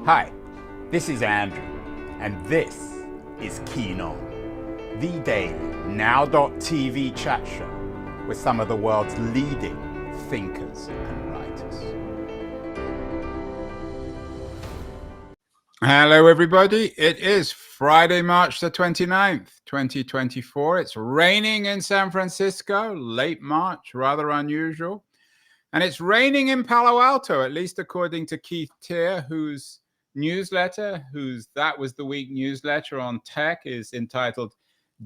Hi, this is Andrew, and this is Keen On, the daily Now.tv chat show with some of the world's leading thinkers and writers. Hello, everybody. It is Friday, March the 29th, 2024. It's raining in San Francisco, late March, rather unusual. And it's raining in Palo Alto, at least according to Keith Teare, whose newsletter, That Was the Week newsletter on tech is entitled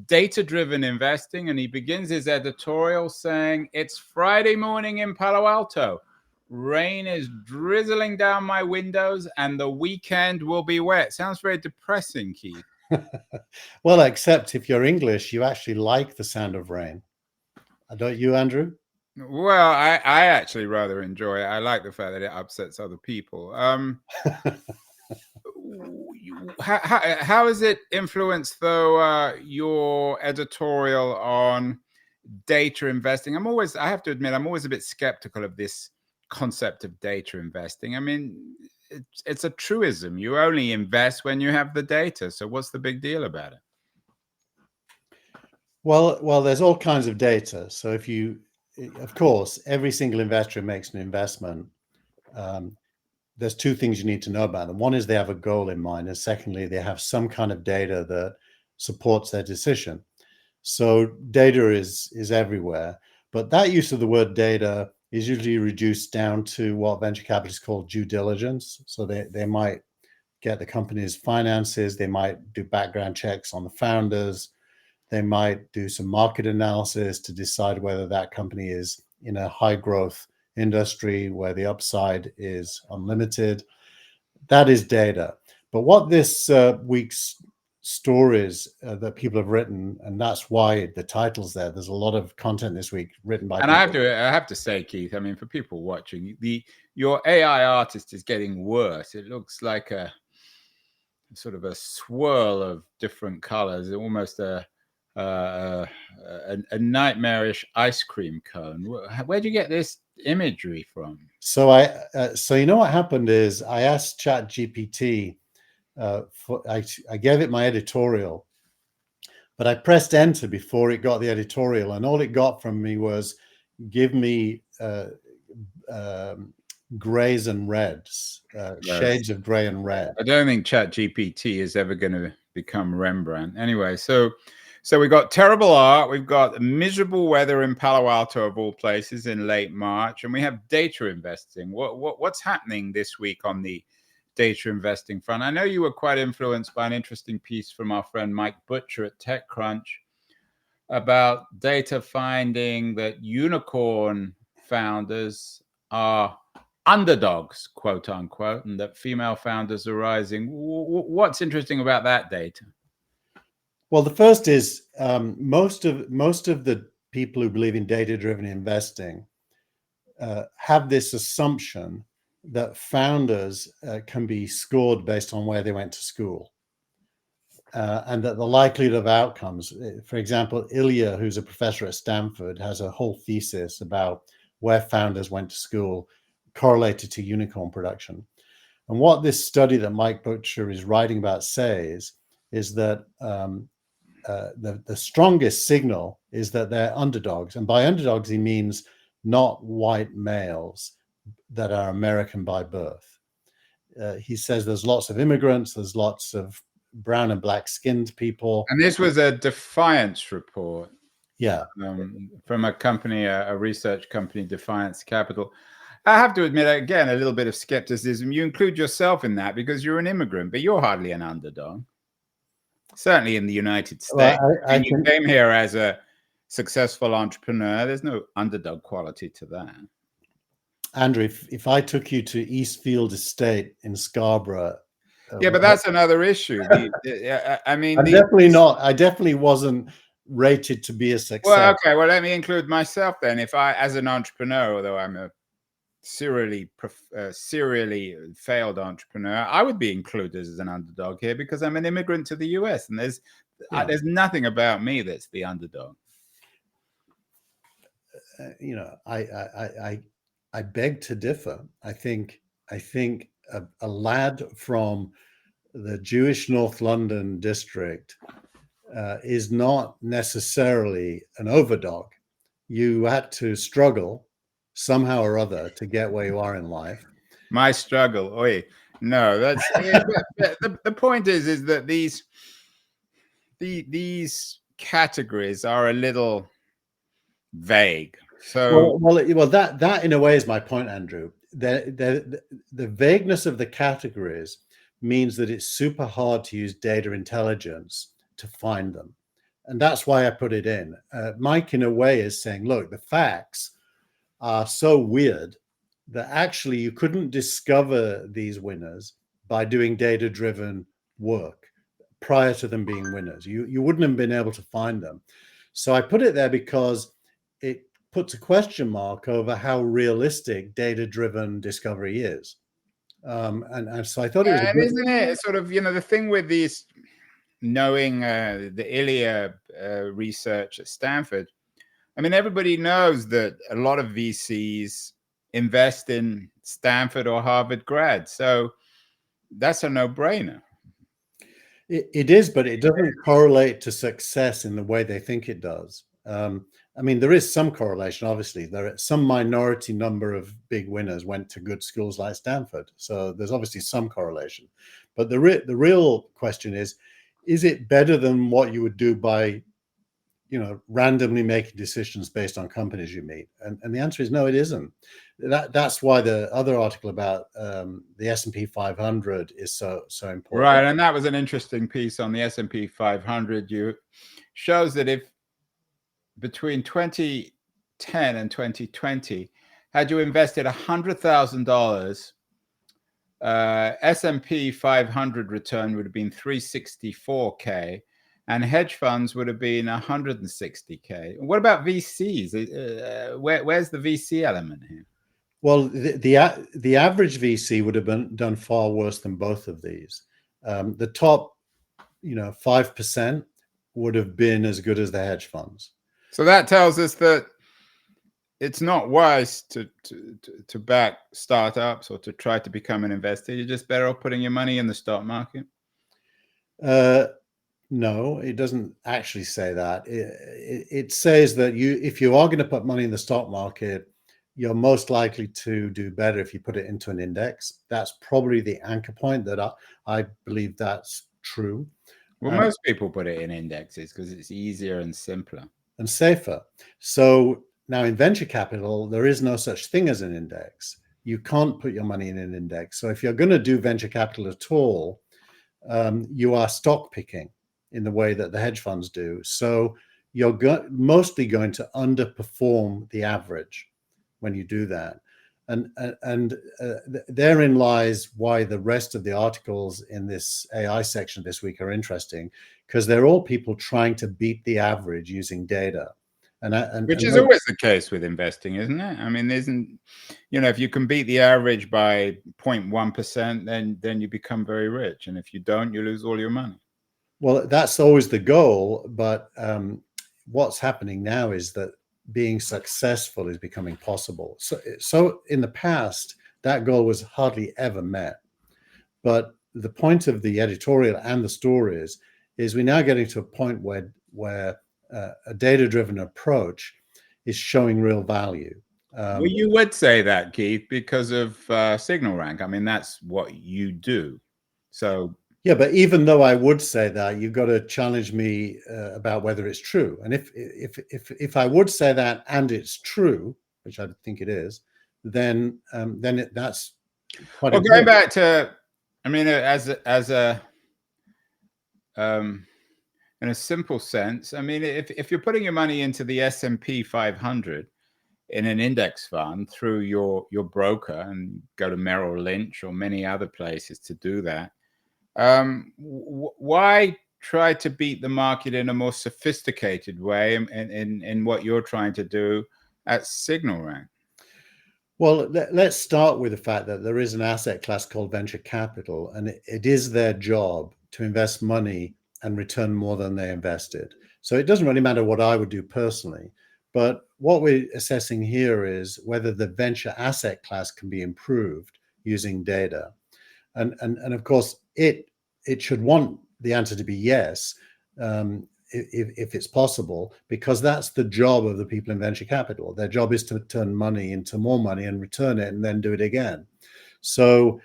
Data-Driven Investing. And he begins his editorial saying, "It's Friday morning in Palo Alto. Rain is drizzling down my windows and the weekend will be wet." Sounds very depressing, Keith. Well, except if you're English, you actually like the sound of rain. Don't you, Andrew? Well, I actually rather enjoy it. I like the fact that it upsets other people. How has it influenced, though, your editorial on data investing? I have to admit, I'm always a bit skeptical of this concept of data investing. I mean, it's a truism. You only invest when you have the data. So what's the big deal about it? Well, there's all kinds of data. So of course, every single investor who makes an investment, there's two things you need to know about them. One is they have a goal in mind, and secondly, they have some kind of data that supports their decision. So data is everywhere, but that use of the word data is usually reduced down to what venture capitalists call due diligence. So they might get the company's finances, they might do background checks on the founders, they might do some market analysis to decide whether that company is in a high growth industry where the upside is unlimited. That is data. But what this week's stories that people have written, and that's why the title's there. There's a lot of content this week written by. And I have to say, Keith, I mean, for people watching, your AI artist is getting worse. It looks like a sort of a swirl of different colors, almost a nightmarish ice cream cone. Where'd you get this imagery from? So so you know what happened is I asked ChatGPT. I gave it my editorial, but I pressed enter before it got the editorial, and all it got from me was give me grays and reds, shades of gray and red. I don't think ChatGPT is ever going to become Rembrandt. Anyway, so we've got terrible art, we've got miserable weather in Palo Alto of all places in late March, and we have data investing. What's happening this week on the data investing front? I know you were quite influenced by an interesting piece from our friend Mike Butcher at TechCrunch about data finding that unicorn founders are underdogs, quote unquote, and that female founders are rising. What's interesting about that data? Well, the first is most of the people who believe in data-driven investing have this assumption that founders can be scored based on where they went to school, and that the likelihood of outcomes, for example, Ilya, who's a professor at Stanford, has a whole thesis about where founders went to school correlated to unicorn production. And what this study that Mike Butcher is writing about says is that the strongest signal is that they're underdogs. And by underdogs, he means not white males that are American by birth. He says there's lots of immigrants, there's lots of brown and black skinned people. And this was a Defiance report. Yeah. From a company, a research company, Defiance Capital. I have to admit, again, a little bit of skepticism. You include yourself in that because you're an immigrant, but you're hardly an underdog. Certainly in the United States. Well, you came here as a successful entrepreneur. There's no underdog quality to that. Andrew, if I took you to Eastfield Estate in Scarborough. Yeah, but that's another issue. I mean, I definitely wasn't rated to be a success. Well, okay. Well, let me include myself then. If I, as an entrepreneur, although I'm a serially failed entrepreneur, I would be included as an underdog here because I'm an immigrant to the US, and there's nothing about me that's the underdog. I beg to differ. I think a lad from the Jewish North London district is not necessarily an overdog. You had to struggle somehow or other to get where you are in life. My struggle. Oi. No, that's the point is that these categories are a little vague. So well, that in a way is my point, Andrew. The vagueness of the categories means that it's super hard to use data intelligence to find them, and that's why I put it in. Mike, in a way, is saying, look, the facts are so weird that actually you couldn't discover these winners by doing data-driven work prior to them being winners. You wouldn't have been able to find them. So I put it there because it puts a question mark over how realistic data-driven discovery is. And so I thought it was a good... Isn't it sort of, the thing with these, knowing the ILIA research at Stanford, I mean, everybody knows that a lot of VCs invest in Stanford or Harvard grads. So that's a no-brainer. It is, but it doesn't correlate to success in the way they think it does. I mean, there is some correlation, obviously. There are some minority number of big winners went to good schools like Stanford. So there's obviously some correlation. But the real question is it better than what you would do by, randomly making decisions based on companies you meet? And the answer is no, it isn't. That's why the other article about the S&P 500 is so important. Right, and that was an interesting piece on the S&P 500. Shows that if between 2010 and 2020, had you invested $100,000, S&P 500 return would have been 364K, and hedge funds would have been 160K. What about VCs? Where's the VC element here? Well, the average VC would have done far worse than both of these. The top, 5% would have been as good as the hedge funds. So that tells us that it's not wise to back startups or to try to become an investor. You're just better off putting your money in the stock market. No, it doesn't actually say that. It says that if you are going to put money in the stock market, you're most likely to do better if you put it into an index. That's probably the anchor point that I believe that's true. Well, most people put it in indexes because it's easier and simpler. And safer. So now in venture capital, there is no such thing as an index. You can't put your money in an index. So if you're going to do venture capital at all, you are stock picking in the way that the hedge funds do. So you're mostly going to underperform the average when you do that. And therein lies why the rest of the articles in this AI section this week are interesting, because they're all people trying to beat the average using data. Which is always the case with investing, isn't it? I mean, if you can beat the average by 0.1%, then you become very rich. And if you don't, you lose all your money. Well, that's always the goal. But what's happening now is that being successful is becoming possible. So in the past, that goal was hardly ever met. But the point of the editorial and the stories is we're now getting to a point where a data-driven approach is showing real value. Well, you would say that, Keith, because of SignalRank. I mean, that's what you do. So yeah, but even though I would say that, you've got to challenge me about whether it's true. And if I would say that and it's true, which I think it is, then that's quite. Well, going back to, I mean, in a simple sense, I mean, if you're putting your money into the S&P 500 in an index fund through your broker, and go to Merrill Lynch or many other places to do that, why try to beat the market in a more sophisticated way in what you're trying to do at SignalRank? Well, let's start with the fact that there is an asset class called venture capital, and it is their job to invest money and return more than they invested. So it doesn't really matter what I would do personally, but what we're assessing here is whether the venture asset class can be improved using data. and of course it should want the answer to be yes, if it's possible, because that's the job of the people in venture capital. Their job is to turn money into more money and return it and then do it again. So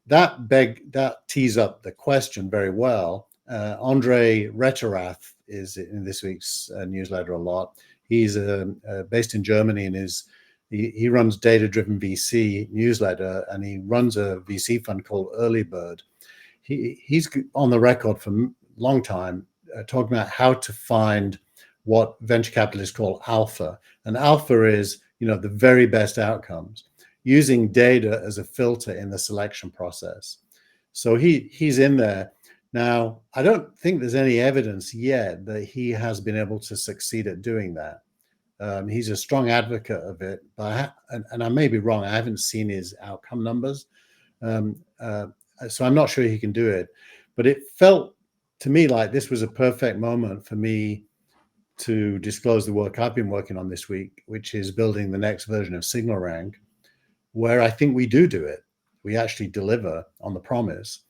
that tees up the question very well. Andre Reterath is in this week's newsletter a lot. He's based in Germany, and he runs Data-Driven VC newsletter, and he runs a VC fund called Early Bird. He's on the record for a long time talking about how to find what venture capitalists call alpha. And alpha is, the very best outcomes, using data as a filter in the selection process. So he's in there. Now, I don't think there's any evidence yet that he has been able to succeed at doing that. He's a strong advocate of it, but and I may be wrong. I haven't seen his outcome numbers. So I'm not sure he can do it. But it felt to me like this was a perfect moment for me to disclose the work I've been working on this week, which is building the next version of SignalRank, where I think we do it. We actually deliver on the promise.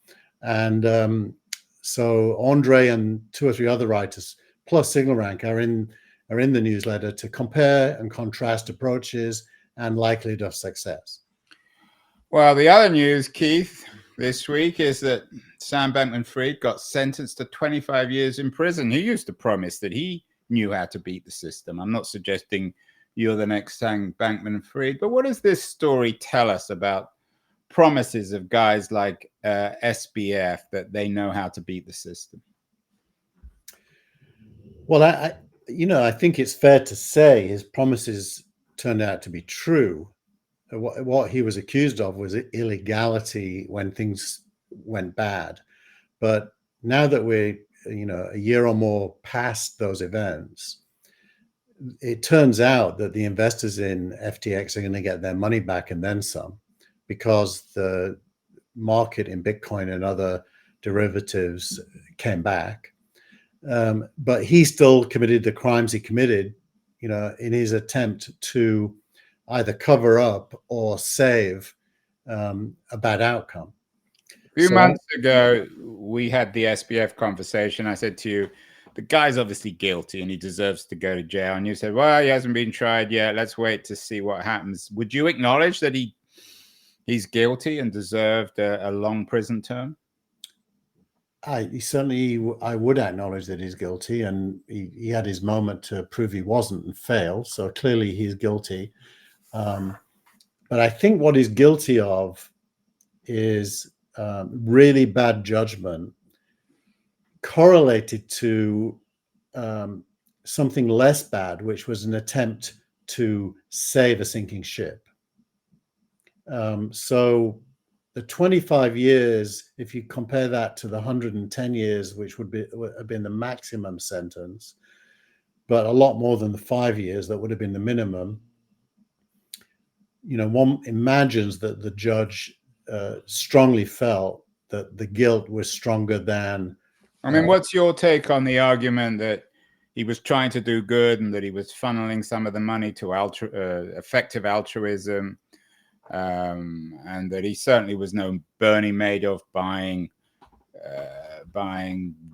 And so Andre and 2 or 3 other writers, plus SignalRank, are in the newsletter to compare and contrast approaches and likelihood of success. Well, the other news, Keith, this week is that Sam Bankman-Fried got sentenced to 25 years in prison. He used to promise that he knew how to beat the system. I'm not suggesting you're the next Sam Bankman-Fried, but what does this story tell us about promises of guys like SBF that they know how to beat the system? Well, I think it's fair to say his promises turned out to be true. What he was accused of was illegality when things went bad. But now that we're, a year or more past those events, it turns out that the investors in FTX are going to get their money back and then some, because the market in Bitcoin and other derivatives came back. But he still committed the crimes he committed, in his attempt to either cover up or save a bad outcome. A few months ago, we had the SBF conversation. I said to you, the guy's obviously guilty and he deserves to go to jail. And you said, well, he hasn't been tried yet. Let's wait to see what happens. Would you acknowledge that he's guilty and deserved a long prison term? I would acknowledge that he's guilty, and he had his moment to prove he wasn't and failed. So clearly he's guilty. But I think what he's guilty of is really bad judgment correlated to something less bad, which was an attempt to save a sinking ship. So the 25 years, if you compare that to the 110 years, which would have been the maximum sentence, but a lot more than the 5 years that would have been the minimum, one imagines that the judge strongly felt that the guilt was stronger than. I mean, what's your take on the argument that he was trying to do good and that he was funneling some of the money to effective altruism, and that he certainly was no Bernie Madoff buying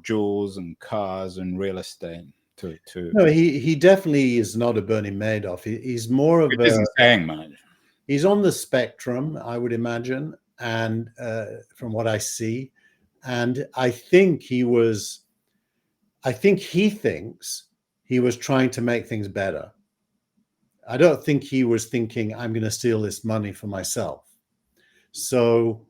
jewels and cars and real estate? No, he definitely is not a Bernie Madoff. He's more of isn't saying much. He's on the spectrum, I would imagine, and from what I see, and I think he thinks he was trying to make things better. I don't think he was thinking, I'm going to steal this money for myself. So,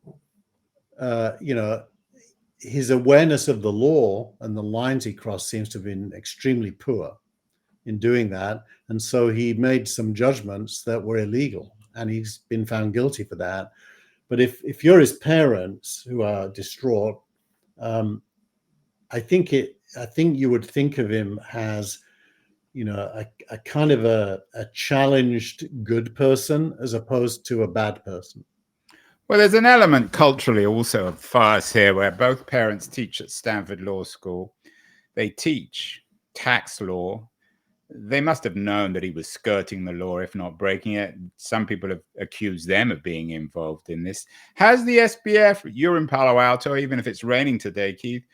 his awareness of the law and the lines he crossed seems to have been extremely poor in doing that. And so he made some judgments that were illegal, and he's been found guilty for that. But if you're his parents who are distraught, I think you would think of him as, a kind of a challenged good person as opposed to a bad person. Well, there's an element culturally also of farce here, where both parents teach at Stanford Law School. They teach tax law. they must have known that he was skirting the law, if not breaking it. Some people have accused them of being involved in this. Has the SBF, you're in Palo Alto, even if it's raining today, Keith,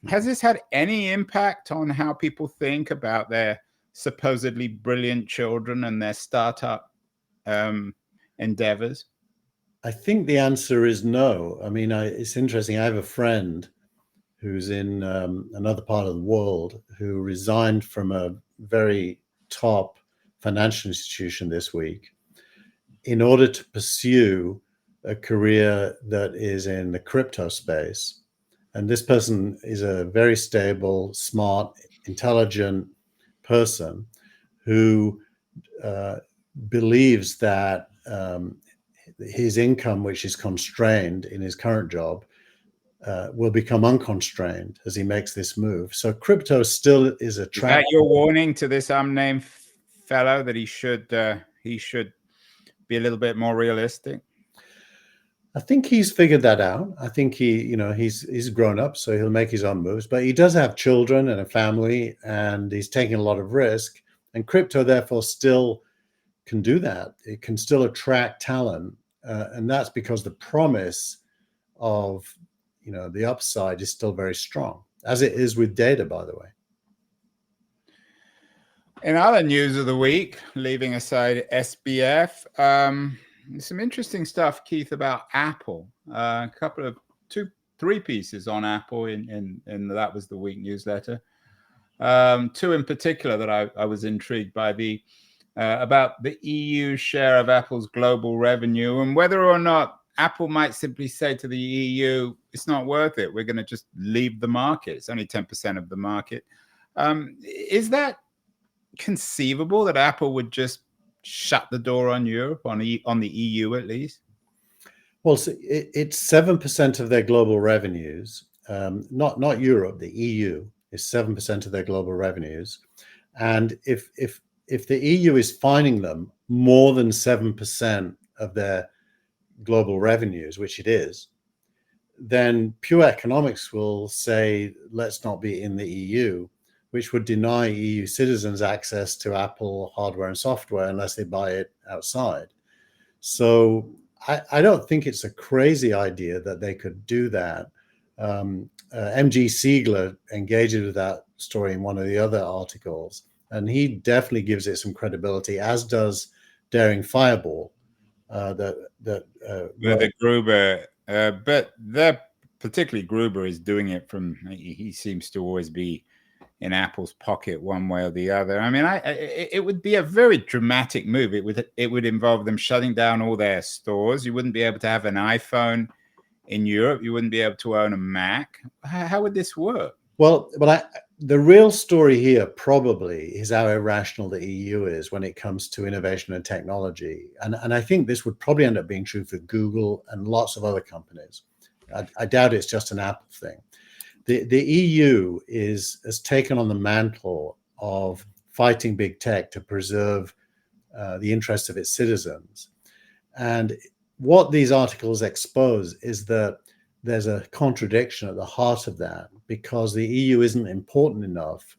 has this had any impact on how people think about their supposedly brilliant children and their startup endeavors? I think the answer is no. I mean, it's interesting. I have a friend who's in another part of the world who resigned from a very top financial institution this week in order to pursue a career that is in the crypto space. And this person is a very stable, smart, intelligent person who believes that his income, which is constrained in his current job, will become unconstrained as he makes this move. So crypto still is a trap. Is that your warning to this unnamed fellow that he should be a little bit more realistic? I think he's figured that out. I think he's grown up, so he'll make his own moves. But he does have children and a family, and he's taking a lot of risk. And crypto, therefore, still can do that. It can still attract talent, and that's because the promise of the upside is still very strong, as it is with data, by the way. In other news of the week, leaving aside SBF, some interesting stuff, Keith, about Apple. A couple of three pieces on Apple in that was the week newsletter. Two in particular that I was intrigued by, about the EU share of Apple's global revenue and whether or not Apple might simply say to the EU, it's not worth it. We're going to just leave the market. It's only 10% of the market. Is that conceivable that Apple would just shut the door on Europe, on the EU at least? Well, so it's 7% of their global revenues. Not Europe, the EU is 7% of their global revenues. And if the EU is fining them more than 7% of their global revenues, which it is, then pure economics will say, let's not be in the EU, which would deny EU citizens access to Apple hardware and software unless they buy it outside. So I don't think it's a crazy idea that they could do that. MG Siegler engages with that story in one of the other articles, and he definitely gives it some credibility, as does Daring Fireball. The Gruber, but particularly Gruber is doing it from, he seems to always be in Apple's pocket one way or the other. I mean, it would be a very dramatic move. It would involve them shutting down all their stores. You wouldn't be able to have an iPhone in Europe. You wouldn't be able to own a Mac. How would this work? Well, but the real story here probably is how irrational the EU is when it comes to innovation and technology. And I think this would probably end up being true for Google and lots of other companies. I doubt it's just an Apple thing. The EU has taken on the mantle of fighting big tech to preserve the interests of its citizens. And what these articles expose is that there's a contradiction at the heart of that, because the EU isn't important enough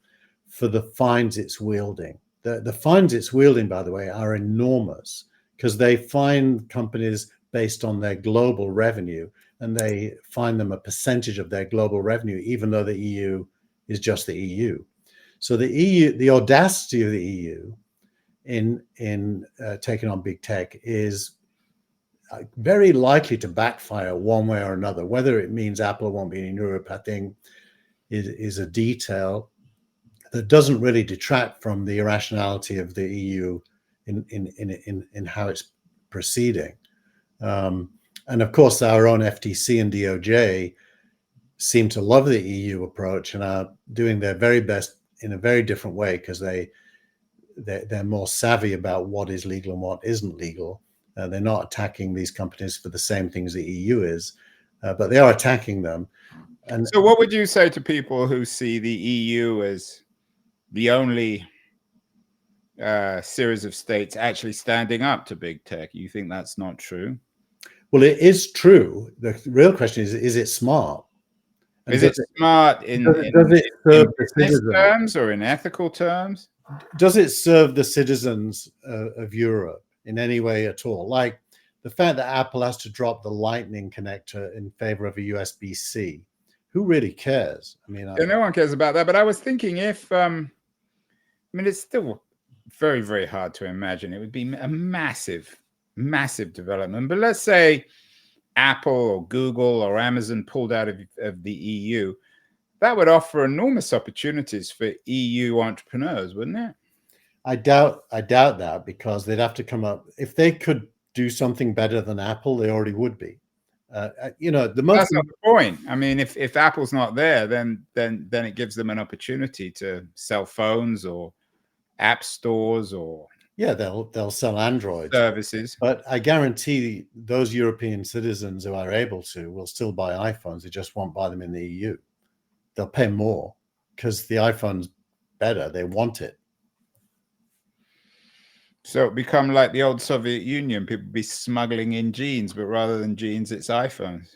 for the fines it's wielding. The fines it's wielding, by the way, are enormous, because they fine companies based on their global revenue, and they fine them a percentage of their global revenue, even though the EU is just the EU. So the audacity of the EU in taking on big tech is very likely to backfire one way or another. Whether it means Apple won't be in Europe, I think, is a detail that doesn't really detract from the irrationality of the EU in how it's proceeding. And of course, our own FTC and DOJ seem to love the EU approach and are doing their very best in a very different way, because they're more savvy about what is legal and what isn't legal. They're not attacking these companies for the same things the EU is, but they are attacking them. And so what would you say to people who see the EU as the only series of states actually standing up to big tech? You think that's not true? Well, it is true. The real question is it smart? And is it smart in business terms or in ethical terms? does it serve the citizens of Europe in any way at all? Like the fact that Apple has to drop the Lightning connector in favor of a USB-C. Who really cares? I mean, yeah, no one cares about that. But I was thinking if, I mean, it's still very, very hard to imagine. It would be a massive, massive development. But let's say Apple or Google or Amazon pulled out of the EU. That would offer enormous opportunities for EU entrepreneurs, wouldn't it? I doubt that, because they'd have to come up. If they could do something better than Apple, they already would be. You know, the most. That's not the point. I mean, if Apple's not there, then it gives them an opportunity to sell phones or app stores or Yeah, they'll sell Android services. but I guarantee those European citizens who are able to will still buy iPhones. They just won't buy them in the EU. They'll pay more because the iPhone's better. They want it. So it become like the old Soviet Union. People be smuggling in jeans, but rather than jeans, it's iPhones.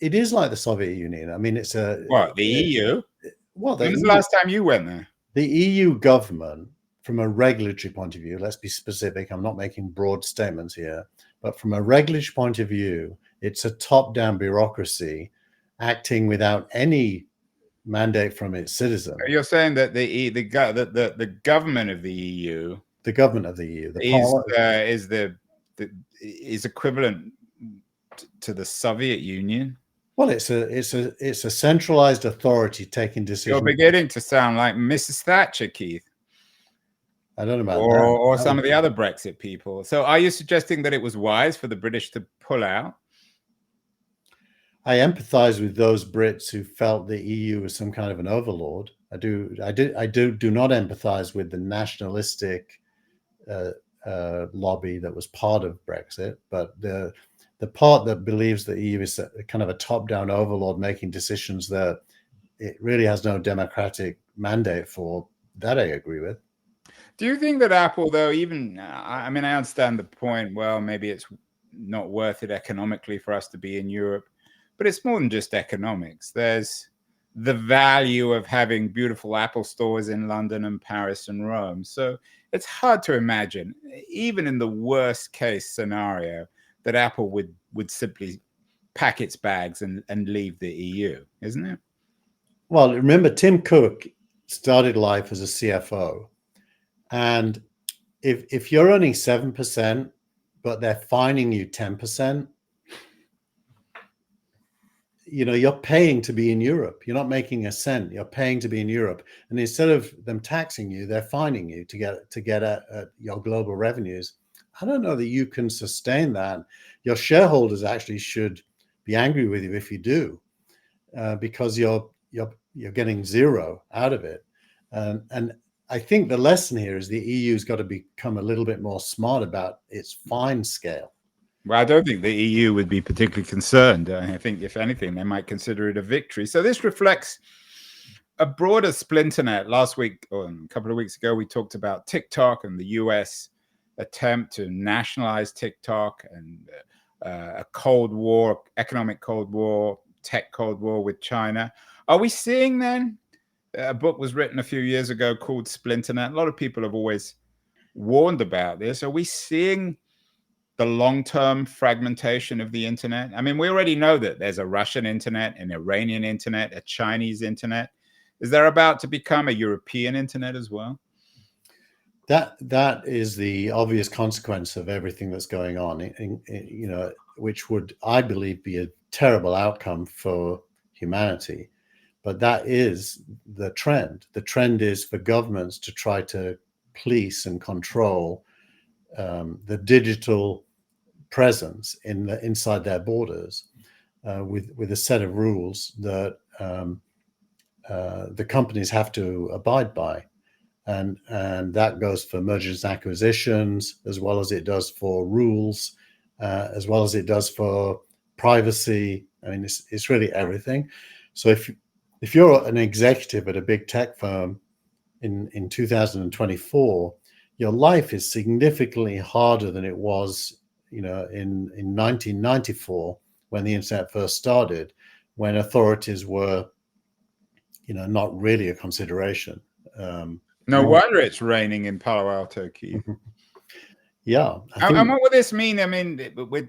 It is like the Soviet Union. I mean, it's a What, the EU? Well, when was the last time you went there? The EU government, from a regulatory point of view, let's be specific. I'm not making broad statements here, but from a regulatory point of view, it's a top-down bureaucracy acting without any mandate from its citizens. You're saying that the government of the EU, the government of the EU, is equivalent to the Soviet Union? Well, it's a centralized authority taking decisions. You're beginning to sound like Mrs. Thatcher, Keith. I don't know about that. Or that some of the other Brexit people. So are you suggesting that it was wise for the British to pull out? I empathize with those Brits who felt the EU was some kind of an overlord. I do not empathize with the nationalistic lobby that was part of Brexit, but the part that believes the EU is a kind of a top-down overlord making decisions that it really has no democratic mandate for, that I agree with. Do you think that Apple, though, even, I mean, I understand the point, well, maybe it's not worth it economically for us to be in Europe, but it's more than just economics. There's the value of having beautiful Apple stores in London and Paris and Rome. So it's hard to imagine, even in the worst case scenario, that Apple would simply pack its bags and leave the EU, isn't it? Well, remember, Tim Cook started life as a CFO. And if you're earning 7%, but they're fining you 10%, you know, you're paying to be in Europe. You're not making a cent. You're paying to be in Europe. And instead of them taxing you, they're fining you to get at your global revenues. I don't know that you can sustain that. Your shareholders actually should be angry with you if you do, because you're getting zero out of it. And I think the lesson here is the EU's got to become a little bit more smart about its fine scale. Well, I don't think the EU would be particularly concerned. I think, if anything, they might consider it a victory. So this reflects a broader splinternet. Last week, or a couple of weeks ago, we talked about TikTok and the US attempt to nationalize TikTok and a Cold War, economic Cold War, tech Cold War with China. Are we seeing then? A book was written a few years ago called Splinternet. A lot of people have always warned about this. Are we seeing the long-term fragmentation of the internet? I mean, we already know that there's a Russian internet, an Iranian internet, a Chinese internet. Is there about to become a European internet as well? That is the obvious consequence of everything that's going on, you know, which would, I believe, be a terrible outcome for humanity. But that is the trend. The trend is for governments to try to police and control the digital presence inside their borders with a set of rules that the companies have to abide by. And that goes for mergers and acquisitions, as well as it does for rules, as well as it does for privacy. I mean, it's really everything. So if you're an executive at a big tech firm in 2024, your life is significantly harder than it was, you know, in 1994 when the internet first started, when authorities were, you know, not really a consideration. No wonder it's raining in Palo Alto, Keith. Yeah. And what would this mean? I mean,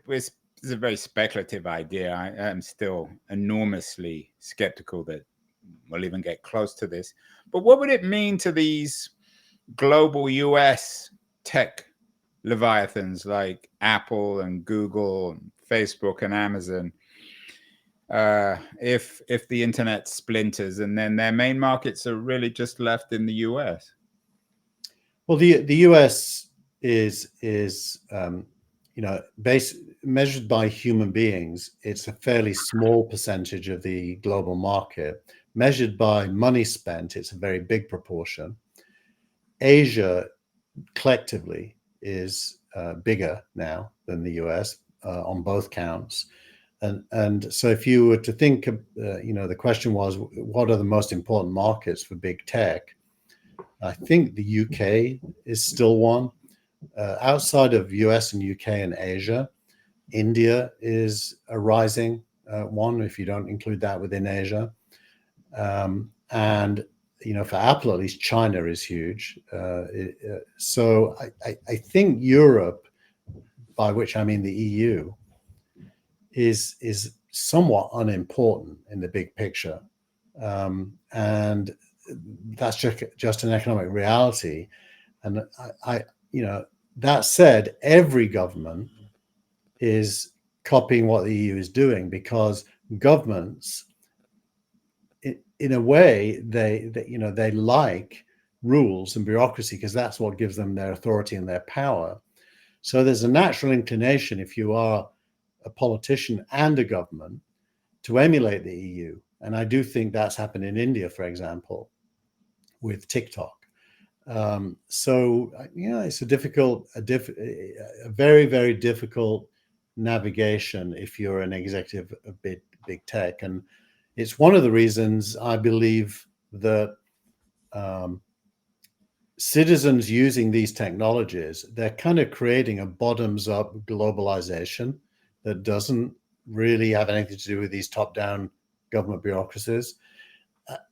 this is a very speculative idea. I am still enormously skeptical that we'll even get close to this. But what would it mean to these global US tech leviathans like Apple and Google and Facebook and Amazon if the internet splinters and then their main markets are really just left in the US? Well, the US is measured by human beings, it's a fairly small percentage of the global market. Measured by money spent, it's a very big proportion. Asia collectively is bigger now than the US on both counts. And so if you were to think, the question was, what are the most important markets for big tech? I think the UK is still one. Outside of US and UK and Asia, India is a rising one, if you don't include that within Asia. And, for Apple, at least China is huge. So I think Europe, by which I mean the EU, is somewhat unimportant in the big picture. And that's just an economic reality. And that said, every government is copying what the EU is doing, because governments, in a way, they like rules and bureaucracy, because that's what gives them their authority and their power. So there's a natural inclination, if you are a politician and a government, to emulate the EU. And I do think that's happened in India, for example, with TikTok. So it's a very, very difficult navigation if you're an executive of big tech. And it's one of the reasons I believe that citizens using these technologies, they're kind of creating a bottoms-up globalization that doesn't really have anything to do with these top-down government bureaucracies.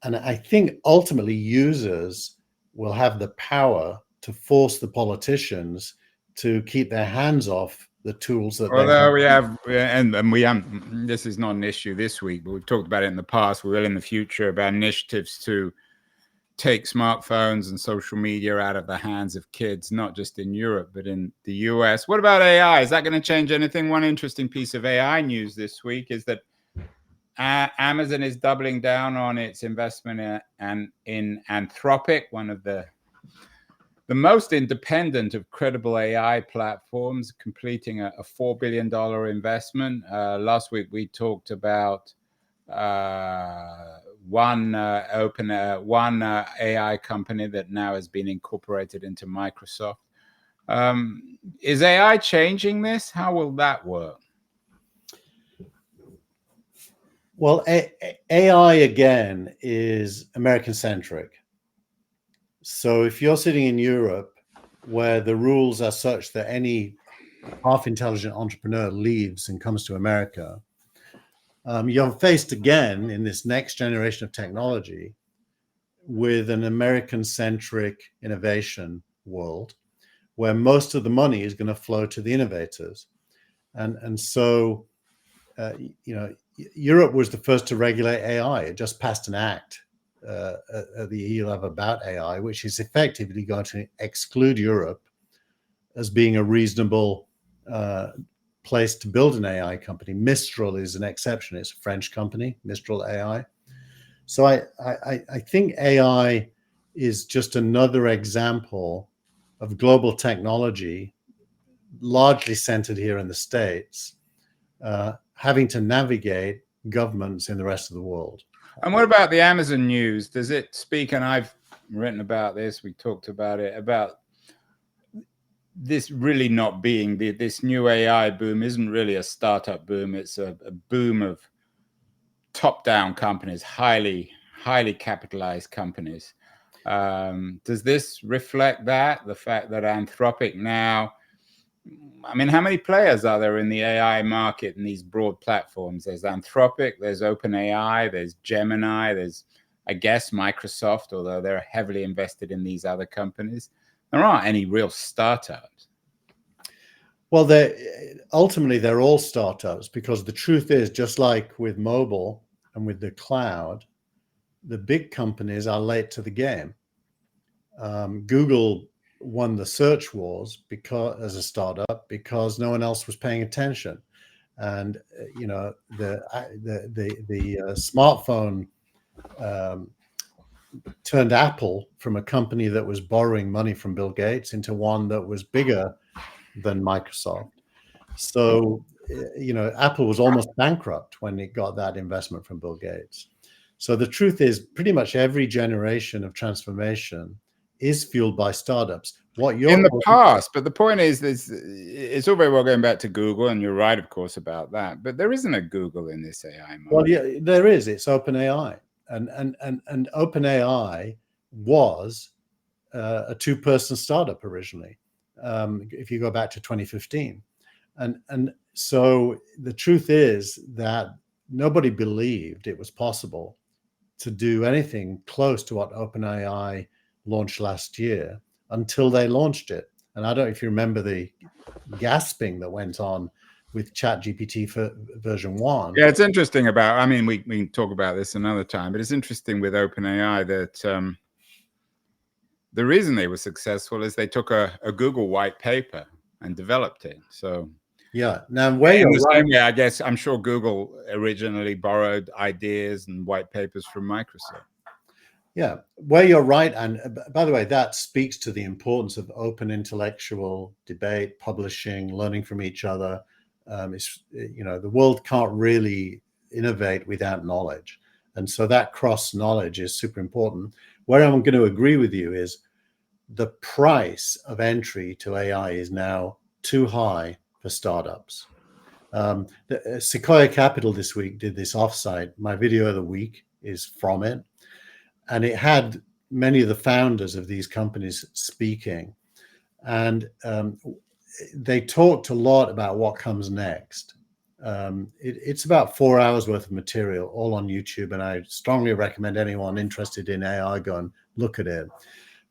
And I think ultimately users will have the power to force the politicians to keep their hands off the tools that Although we have, and we haven't, this is not an issue this week, but we've talked about it in the past, we will in the future, about initiatives to take smartphones and social media out of the hands of kids, not just in Europe, but in the US. What about AI? Is that going to change anything? One interesting piece of AI news this week is that Amazon is doubling down on its investment in Anthropic, one of the most independent of credible AI platforms, completing a $4 billion investment. Last week, we talked about one AI company that now has been incorporated into Microsoft. Is AI changing this? How will that work? Well, AI, again, is American-centric. So if you're sitting in Europe, where the rules are such that any half-intelligent entrepreneur leaves and comes to America, you're faced again in this next generation of technology with an American-centric innovation world, where most of the money is going to flow to the innovators. And so, Europe was the first to regulate AI. It just passed an act at the EU level about AI, which is effectively going to exclude Europe as being a reasonable place to build an AI company. Mistral is an exception. It's a French company, Mistral AI. So I think AI is just another example of global technology, largely centered here in the States, having to navigate governments in the rest of the world. And what about the Amazon news? Does it speak, and I've written about this, we talked about it, about this really not being, this new AI boom isn't really a startup boom, it's a boom of top-down companies, highly capitalized companies. Does this reflect that, the fact that Anthropic now, I mean, how many players are there in the AI market in these broad platforms? There's Anthropic, there's OpenAI, there's Gemini, there's I guess Microsoft, although they're heavily invested in these other companies, there aren't any real startups. Well, ultimately they're all startups, because the truth is, just like with mobile and with the cloud, the big companies are late to the game. Google won the search wars as a startup because no one else was paying attention, and the smartphone turned Apple from a company that was borrowing money from Bill Gates into one that was bigger than Microsoft. So, Apple was almost bankrupt when it got that investment from Bill Gates. So the truth is, pretty much every generation of transformation is fueled by startups. In the past, but the point is, it's all very well going back to Google, and you're right, of course, about that. But there isn't a Google in this AI market. Well, yeah, there is. It's OpenAI, and OpenAI was a two-person startup originally. If you go back to 2015, and so the truth is that nobody believed it was possible to do anything close to what OpenAI launched last year until they launched it. And I don't know if you remember the gasping that went on with ChatGPT for version 1. Yeah, it's interesting about, I mean, we can talk about this another time, but it's interesting with OpenAI that the reason they were successful is they took a Google white paper and developed it. So yeah, now where in the same way, I guess, I'm sure Google originally borrowed ideas and white papers from Microsoft. Yeah, where you're right. And by the way, that speaks to the importance of open intellectual debate, publishing, learning from each other. The world can't really innovate without knowledge. And so that cross knowledge is super important. Where I'm going to agree with you is the price of entry to AI is now too high for startups. Sequoia Capital this week did this offsite. My video of the week is from it. And it had many of the founders of these companies speaking. And they talked a lot about what comes next. It's about 4 hours worth of material, all on YouTube. And I strongly recommend anyone interested in AI go and look at it.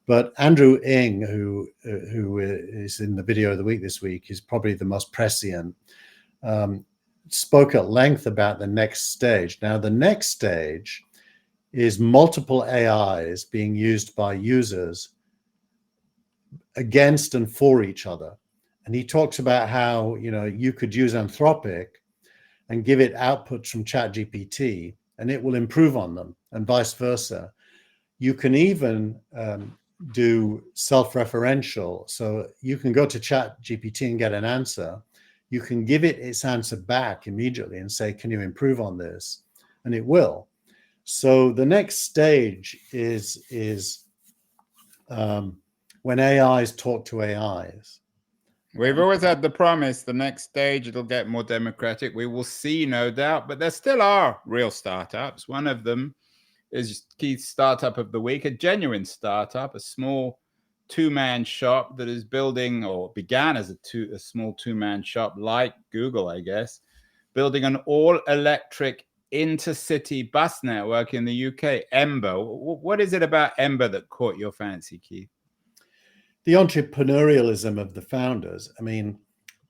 But Andrew Ng, who is in the video of the week this week, is probably the most prescient, spoke at length about the next stage. Now, the next stage is multiple AIs being used by users against and for each other. And he talks about how, you could use Anthropic and give it outputs from ChatGPT, and it will improve on them, and vice versa. You can even do self-referential. So you can go to ChatGPT and get an answer. You can give it its answer back immediately and say, can you improve on this? And it will. So the next stage is when AIs talk to AIs. We've always had the promise, the next stage, it'll get more democratic. We will see, no doubt, but there still are real startups. One of them is Keith's startup of the week, a genuine startup, a small two-man shop that is building, or began as a small two-man shop like Google, I guess, building an all-electric intercity bus network in the UK, Ember. What is it about Ember that caught your fancy, Keith? The entrepreneurialism of the founders. I mean,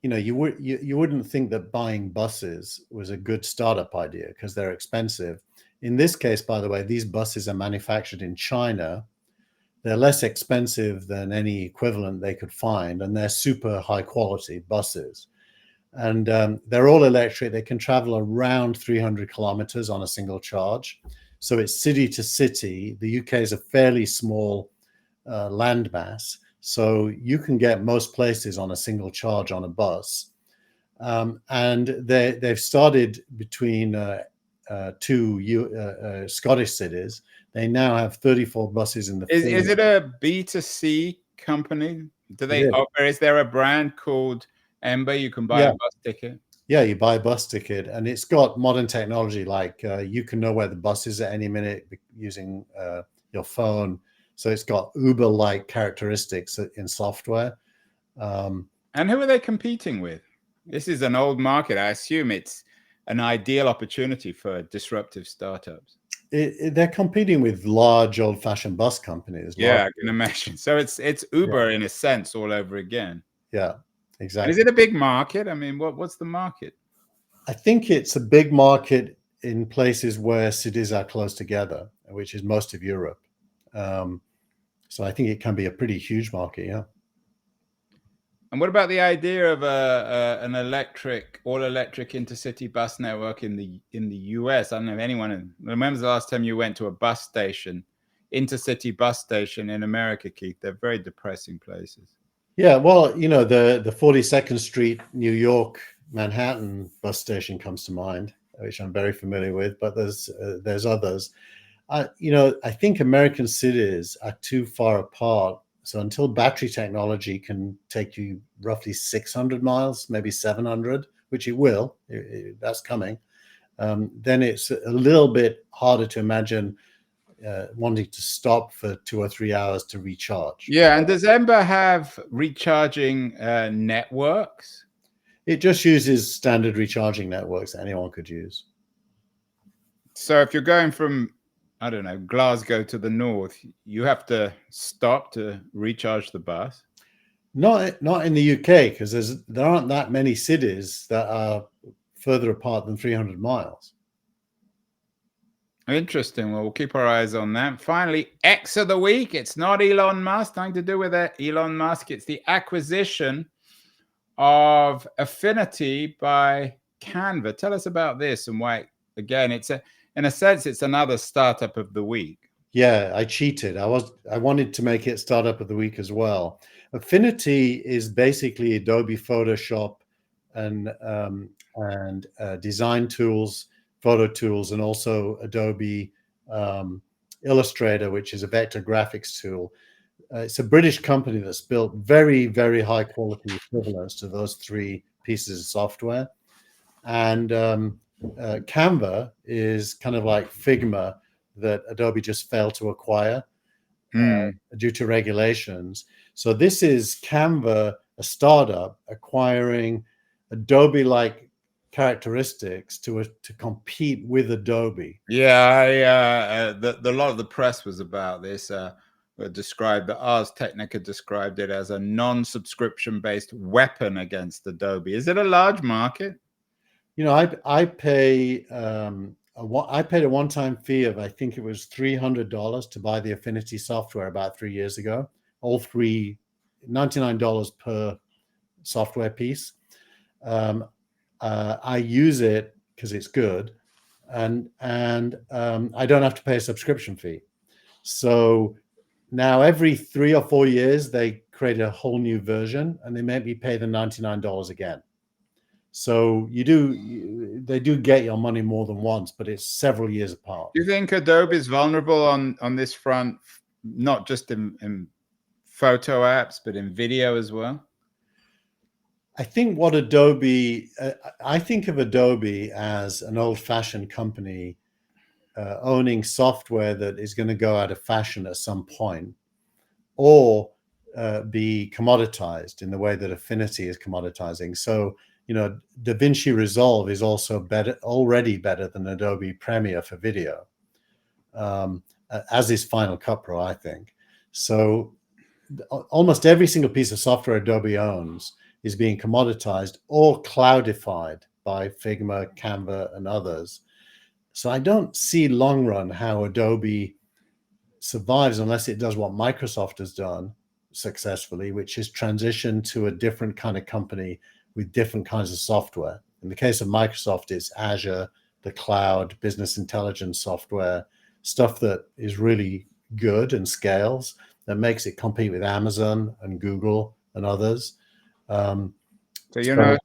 you wouldn't think that buying buses was a good startup idea because they're expensive. In this case, by the way, these buses are manufactured in China. They're less expensive than any equivalent they could find, and they're super high quality buses. And they're all electric. They can travel around 300 kilometers on a single charge. So it's city to city. The UK is a fairly small landmass. So you can get most places on a single charge on a bus. And they've started between two Scottish cities. They now have 34 buses in the field. Is it a B2C company? Do they offer, is there a brand called Ember? You can buy a bus ticket? Yeah, you buy a bus ticket, and it's got modern technology, like you can know where the bus is at any minute using your phone. So it's got Uber-like characteristics in software. And who are they competing with? This is an old market. I assume it's an ideal opportunity for disruptive startups. they're competing with large old-fashioned bus companies. Yeah, I can imagine. So it's Uber in a sense all over again. Yeah, exactly. And is it a big market? I mean, what's the market? I think it's a big market in places where cities are close together, which is most of Europe. So I think it can be a pretty huge market, yeah. And what about the idea of an all-electric intercity bus network in the US? I don't know if anyone remembers the last time you went to a bus station, intercity bus station in America, Keith. They're very depressing places. Yeah, well, you know, the 42nd Street, New York, Manhattan bus station comes to mind, which I'm very familiar with, but there's others. You know, I think American cities are too far apart. So until battery technology can take you roughly 600 miles, maybe 700, which it will, that's coming, then it's a little bit harder to imagine wanting to stop for 2 or 3 hours to recharge. Yeah, and does Ember have recharging networks? It just uses standard recharging networks that anyone could use. So if you're going from, I don't know, Glasgow to the north, you have to stop to recharge the bus? Not in the UK, because there aren't that many cities that are further apart than 300 miles. Interesting. Well, we'll keep our eyes on that. Finally, X of the week. It's not Elon Musk. Nothing to do with Elon Musk. It's the acquisition of Affinity by Canva. Tell us about this and why. Again, in a sense, it's another startup of the week. Yeah, I cheated. I wanted to make it startup of the week as well. Affinity is basically Adobe Photoshop and design tools, photo tools, and also Adobe Illustrator, which is a vector graphics tool. It's a British company that's built very, very high quality equivalents to those three pieces of software. And Canva is kind of like Figma that Adobe just failed to acquire due to regulations. So this is Canva, a startup, acquiring Adobe-like characteristics to compete with Adobe. Yeah, the lot of the press was about this. Described the Ars Technica described it as a non-subscription based weapon against Adobe. Is it a large market? You know, I paid a one-time fee of, I think it was $300 to buy the Affinity software about 3 years ago. All three, $99 per software piece. I use it because it's good, and I don't have to pay a subscription fee. So now every 3 or 4 years they create a whole new version, and they make me pay the $99 again. So they do get your money more than once, but it's several years apart. Do you think Adobe is vulnerable on this front, not just in photo apps, but in video as well? I think what Adobe, I think of Adobe as an old-fashioned company owning software that is going to go out of fashion at some point, or be commoditized in the way that Affinity is commoditizing. So, you know, DaVinci Resolve is also already better than Adobe Premiere for video, as is Final Cut Pro, I think. So almost every single piece of software Adobe owns is being commoditized or cloudified by Figma, Canva, and others. So I don't see long run how Adobe survives unless it does what Microsoft has done successfully, which is transition to a different kind of company with different kinds of software. In the case of Microsoft, it's Azure, the cloud, business intelligence software, stuff that is really good and scales, that makes it compete with Amazon and Google and others. So you're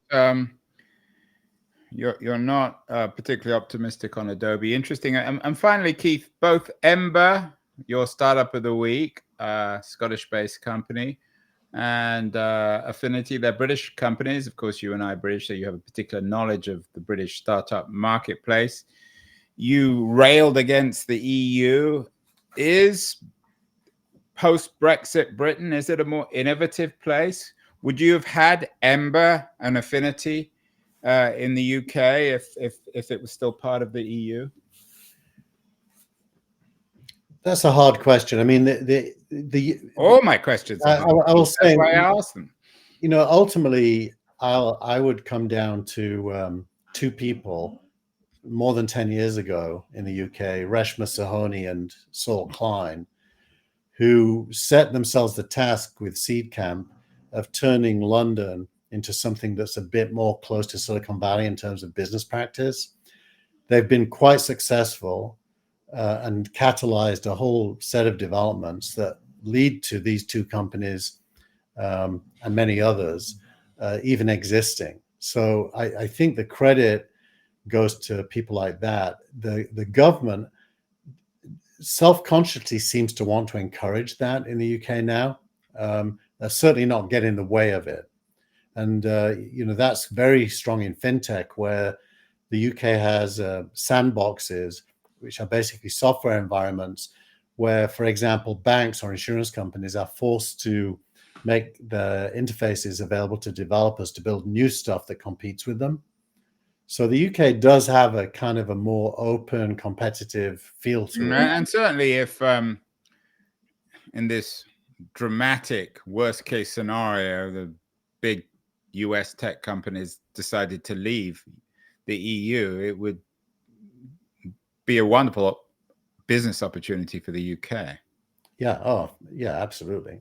not particularly optimistic on Adobe. Interesting. And finally, Keith, both Ember, your startup of the week, Scottish-based company, and Affinity, they're British companies. Of course, you and I are British, so you have a particular knowledge of the British startup marketplace. You railed against the EU. Is post-Brexit Britain, is it a more innovative place? Would you have had Ember and Affinity in the UK if it was still part of the EU? That's a hard question. I mean, All my questions are hard. I will That's say, why I asked them. Ultimately, I would come down to two people more than 10 years ago in the UK, Reshma Sahoni and Saul Klein, who set themselves the task with Seed Camp of turning London into something that's a bit more close to Silicon Valley in terms of business practice. They've been quite successful and catalyzed a whole set of developments that lead to these two companies and many others even existing. So I think the credit goes to people like that. The government self-consciously seems to want to encourage that in the UK now. They're certainly not get in the way of it. And, that's very strong in fintech, where the UK has sandboxes, which are basically software environments where, for example, banks or insurance companies are forced to make the interfaces available to developers to build new stuff that competes with them. So the UK does have a kind of a more open, competitive feel to it. And certainly if in this dramatic worst case scenario, the big US tech companies decided to leave the EU, it would be a wonderful business opportunity for the UK. Yeah. Oh, yeah, absolutely.